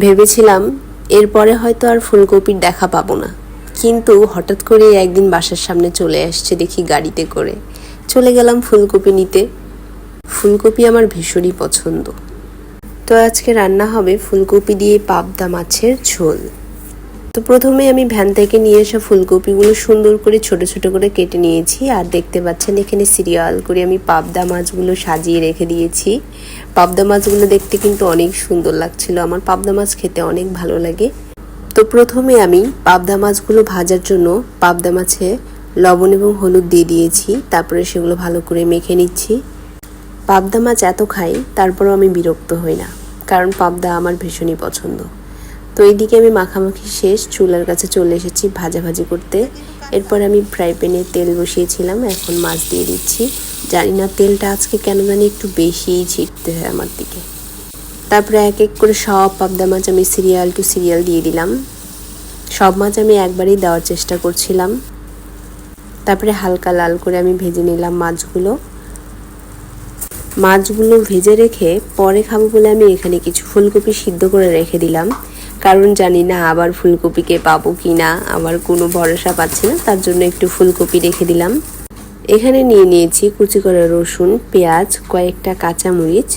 ভেবেছিলাম এরপরে হয়তো আর ফুলকপির দেখা পাবো না, কিন্তু হঠাৎ করে একদিন বাসার সামনে চলে আসছে দেখি গাড়িতে করে। চলে গেলাম ফুলকপি নিতে। ফুলকপি আমার ভীষণই পছন্দ। তো আজকে রান্না হবে ফুলকপি দিয়ে পাবদা মাছের ঝোল। তো প্রথমে আমি ভ্যান থেকে নিয়ে আসা ফুলকপিগুলো সুন্দর করে ছোট ছোট করে কেটে নিয়েছি। আর দেখতে পাচ্ছেন এখানে সিরিয়াল করে আমি পাবদা মাছগুলো সাজিয়ে রেখে দিয়েছি। পাবদা মাছগুলো দেখতে কিন্তু অনেক সুন্দর লাগছিল। আমার পাবদা মাছ খেতে অনেক ভালো লাগে। তো প্রথমে আমি পাবদা মাছগুলো ভাজার জন্য পাবদা মাছে লবণ এবং হলুদ দিয়ে দিয়েছি। তারপরে সেগুলো ভালো করে মেখে নিচ্ছি। পাবদা মাছ এত খাই, তারপরেও আমি বিরক্ত হই না, কারণ পাবদা আমার ভীষণই পছন্দ। তো এইদিকে আমি মাখামাখি শেষ, চুলার কাছে চলে এসেছি ভাজাভাজি করতে। এরপর আমি ফ্রাই প্যানে তেল বসিয়েছিলাম, এখন মাছ দিয়ে দিচ্ছি। জানি না তেলটা আজকে কেন জানি একটু বেশিই ছিটতে হয় আমার দিকে। তারপরে এক এক করে সব পাবদা মাছ আমি সিরিয়াল টু সিরিয়াল দিয়ে দিলাম। সব মাছ আমি একবারই দেওয়ার চেষ্টা করছিলাম। তারপরে হালকা লাল করে আমি ভেজে নিলাম মাছগুলো। মাছগুলো ভেজে রেখে পরে খাবো বলে আমি এখানে কিছু ফুলকপি সিদ্ধ করে রেখে দিলাম, কারণ জানি না আবার ফুলকপিকে পাবো কি না, আবার কোনো ভরসা পাচ্ছি না, তার জন্য একটু ফুলকপি রেখে দিলাম। এখানে নিয়ে নিয়েছি কুচি করে রসুন, পেঁয়াজ, কয়েকটা কাঁচামরিচ।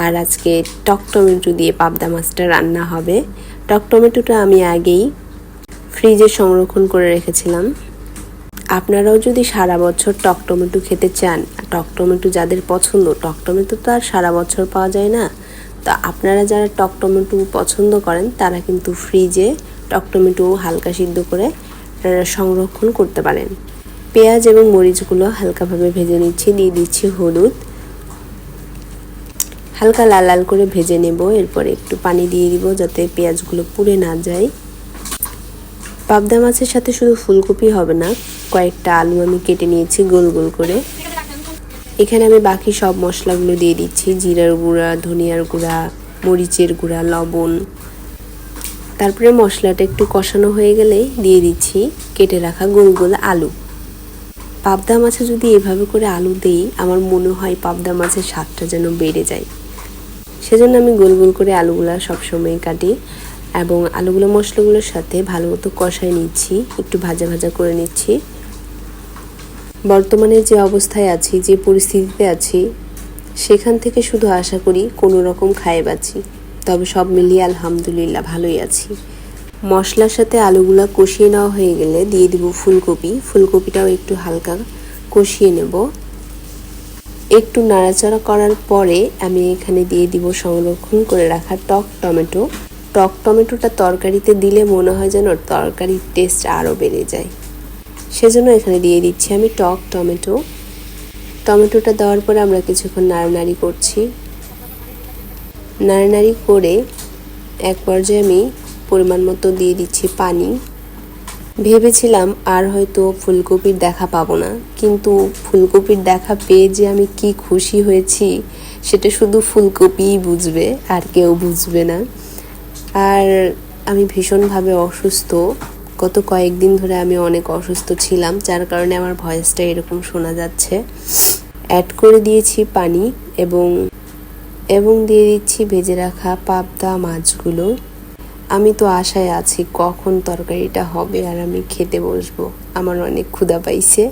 আর আজকে টক টমেটো দিয়ে পাবদা মাছটা রান্না হবে। টক টমেটোটা আমি আগেই ফ্রিজে সংরক্ষণ করে রেখেছিলাম। আপনারাও যদি সারা বছর টক টমেটো খেতে চান, টক টমেটো যাদের পছন্দ, টক টমেটো তো আর সারা বছর পাওয়া যায় না, তো আপনারা যারা টক টমেটো পছন্দ করেন তারা কিন্তু ফ্রিজে টক টমেটো হালকা সিদ্ধ করে সংরক্ষণ করতে পারেন। পেঁয়াজ এবং মরিচগুলো হালকাভাবে ভেজে নিচ্ছি। দিয়ে দিচ্ছি হলুদ, হালকা লাল লাল করে ভেজে নেব। এরপরে একটু পানি দিয়ে দিব যাতে পেঁয়াজগুলো পুড়ে না যায়। পাবদা মাছের সাথে শুধু ফুলকপি হবে না, কয়েকটা আলু আমি কেটে নিয়েছি গোল গোল করে। এখানে আমি বাকি সব মশলাগুলো দিয়ে দিচ্ছি, জিরার গুঁড়া, ধনিয়ার গুঁড়া, মরিচের গুঁড়া, লবণ। তারপরে মশলাটা একটু কষানো হয়ে গেলে দিয়ে দিচ্ছি কেটে রাখা গোল গোল আলু। পাবদা মাছে যদি এভাবে করে আলু দেই, আমার মনে হয় পাবদা মাছের স্বাদটা যেন বেড়ে যায়। সেজন্য আমি গোল গোল করে আলুগুলো সবসময় কাটি এবং আলুগুলো মশলাগুলোর সাথে ভালো মতো কষায় নিচ্ছি, একটু ভাজা ভাজা করে নিচ্ছি। বর্তমানে যে অবস্থায় আছি, যে পরিস্থিতিতে আছি, সেখান থেকে শুধু আশা করি কোনো রকম খায়ে বাঁচি। তবে সব মিলিয়ে আলহামদুলিল্লাহ ভালোই আছি। মশলার সাথে আলুগুলো কষিয়ে নেওয়া হয়ে গেলে দিয়ে দিব ফুলকপি। ফুলকপিটাও একটু হালকা কষিয়ে নেব। একটু নাড়াচাড়া করার পরে আমি এখানে দিয়ে দিব সংরক্ষণ করে রাখা টক টমেটো। টক টমেটোটা তরকারিতে দিলে মনে হয় যেন তরকারির টেস্ট আরও বেড়ে যায়, সেজন্য এখানে দিয়ে দিচ্ছি আমি টক টমেটো। টমেটোটা দেওয়ার পরে আমরা কিছুক্ষণ নাড়ানাড়ি করছি। নাড়ানাড়ি করে এক পর্যায়ে আমি পরিমাণ মতো দিয়ে দিচ্ছি পানি। ভেবেছিলাম আর হয়তো ফুলকপির দেখা পাবো না, কিন্তু ফুলকপির দেখা পেয়ে যে আমি কি খুশি হয়েছি সেটা শুধু ফুলকপিই বুঝবে, আর কেউ বুঝবে না। আর আমি ভীষণভাবে অসুস্থ, গত কয়েকদিন ধরে আমি অনেক অসুস্থ ছিলাম, যার কারণে আমার ভয়েসটা এরকম শোনা যাচ্ছে। অ্যাড করে দিয়েছি পানি এবং দিয়ে দিচ্ছি ভেজে রাখা পাবদা মাছগুলো। আমি তো আশায় আছি কখন তরকারিটা হবে আর আমি খেতে বসবো। আমার অনেক ক্ষুধা পাইছে।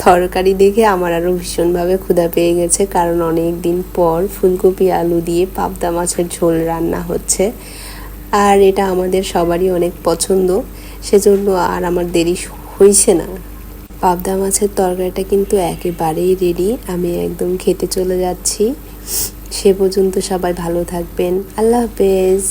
তরকারি দেখে আমার আরও ভীষণভাবে ক্ষুধা পেয়ে গেছে, কারণ অনেক দিন পর ফুলকপি আলু দিয়ে পাবদা মাছের ঝোল রান্না হচ্ছে। আর এটা আমাদের সবারই অনেক পছন্দ, সেজন্য আর আমার দেরি হয়েছে না। পাবদা মাছের তরকারিটা কিন্তু একেবারেই রেডি, আমি একদম খেতে চলে যাচ্ছি। সে পর্যন্ত সবাই ভালো থাকবেন। আল্লাহ হাফেজ।